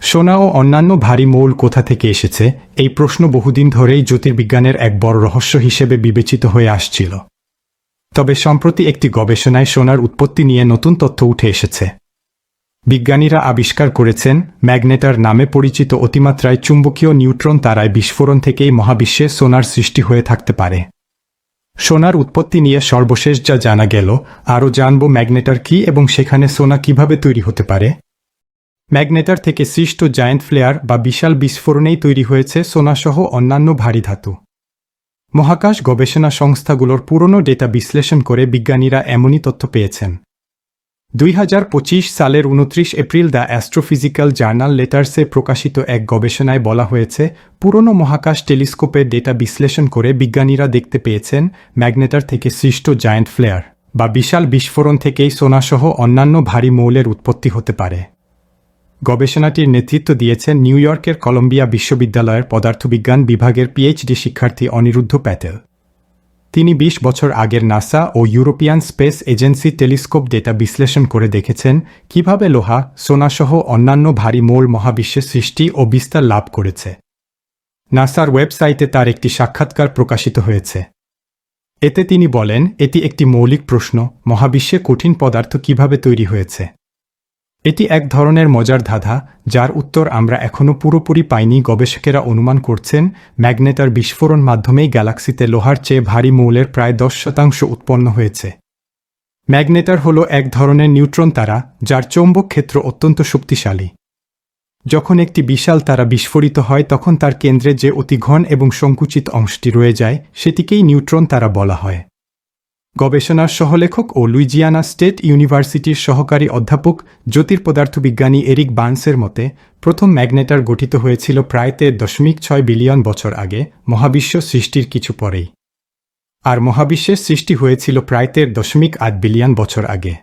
সোনা ও অন্যান্য ভারী মৌল কোথা থেকে এসেছে, এই প্রশ্ন বহুদিন ধরেই জ্যোতির্বিজ্ঞানের এক বড় রহস্য হিসেবে বিবেচিত হয়ে আসছিল। তবে সম্প্রতি একটি গবেষণায় সোনার উৎপত্তি নিয়ে নতুন তথ্য উঠে এসেছে। বিজ্ঞানীরা আবিষ্কার করেছেন ম্যাগনেটার নামে পরিচিত অতিমাত্রায় চুম্বকীয় নিউট্রন তারায় বিস্ফোরণ থেকেই মহাবিশ্বে সোনার সৃষ্টি হয়ে থাকতে পারে। সোনার উৎপত্তি নিয়ে সর্বশেষ যা জানা গেল, আরও জানব ম্যাগনেটার কী এবং সেখানে সোনা কিভাবে তৈরি হতে পারে। ম্যাগনেটার থেকে সৃষ্ট জায়ান্ট ফ্লেয়ার বা বিশাল বিস্ফোরণেই তৈরি হয়েছে সোনাসহ অন্যান্য ভারী ধাতু। মহাকাশ গবেষণা সংস্থাগুলোর পুরনো ডেটা বিশ্লেষণ করে বিজ্ঞানীরা এমনই তথ্য পেয়েছেন। 2025 সালের 29 এপ্রিল দ্য অ্যাস্ট্রোফিজিক্যাল জার্নাল লেটার্সে প্রকাশিত এক গবেষণায় বলা হয়েছে, পুরনো মহাকাশ টেলিস্কোপের ডেটা বিশ্লেষণ করে বিজ্ঞানীরা দেখতে পেয়েছেন ম্যাগনেটার থেকে সৃষ্ট জায়ান্ট ফ্লেয়ার বা বিশাল বিস্ফোরণ থেকেই সোনাসহ অন্যান্য ভারী মৌলের উৎপত্তি হতে পারে। গবেষণাটির নেতৃত্ব দিয়েছেন নিউ ইয়র্কের কলম্বিয়া বিশ্ববিদ্যালয়ের পদার্থবিজ্ঞান বিভাগের পিএইচডি শিক্ষার্থী অনিরুদ্ধ প্যাটেল। তিনি 20 বছর আগের নাসা ও European Space Agency telescope data বিশ্লেষণ করে দেখেছেন কিভাবে লোহা, সোনাসহ অন্যান্য ভারী মৌল মহাবিশ্বে সৃষ্টি ও বিস্তার লাভ করেছে। নাসার ওয়েবসাইটে তার একটি সাক্ষাৎকার প্রকাশিত হয়েছে। এতে তিনি বলেন, এটি একটি মৌলিক প্রশ্ন, মহাবিশ্বে কঠিন পদার্থ কিভাবে তৈরি হয়েছে। এটি এক ধরনের মজার ধাঁধা, যার উত্তর আমরা এখনও পুরোপুরি পাইনি। গবেষকেরা অনুমান করছেন ম্যাগনেটার বিস্ফোরণ মাধ্যমেই গ্যালাক্সিতে লোহার চেয়ে ভারী মৌলের প্রায় 10% উৎপন্ন হয়েছে। ম্যাগনেটার হল এক ধরনের নিউট্রন তারা, যার চৌম্বক ক্ষেত্র অত্যন্ত শক্তিশালী। যখন একটি বিশাল তারা বিস্ফোরিত হয় তখন তার কেন্দ্রে যে অতি ঘন এবং সংকুচিত অংশটি রয়ে যায় সেটিকেই নিউট্রন তারা বলা হয়। গবেষণার সহলেখক ও লুইজিয়ানা স্টেট ইউনিভার্সিটির সহকারী অধ্যাপক জ্যোতির্পদার্থবিজ্ঞানী এরিক বার্নসের মতে, প্রথম ম্যাগনেটার গঠিত হয়েছিল প্রায় 13.6 বিলিয়ন বছর আগে, মহাবিশ্ব সৃষ্টির কিছু পরেই। আর মহাবিশ্বের সৃষ্টি হয়েছিল প্রায় 13.8 বিলিয়ন বছর আগে।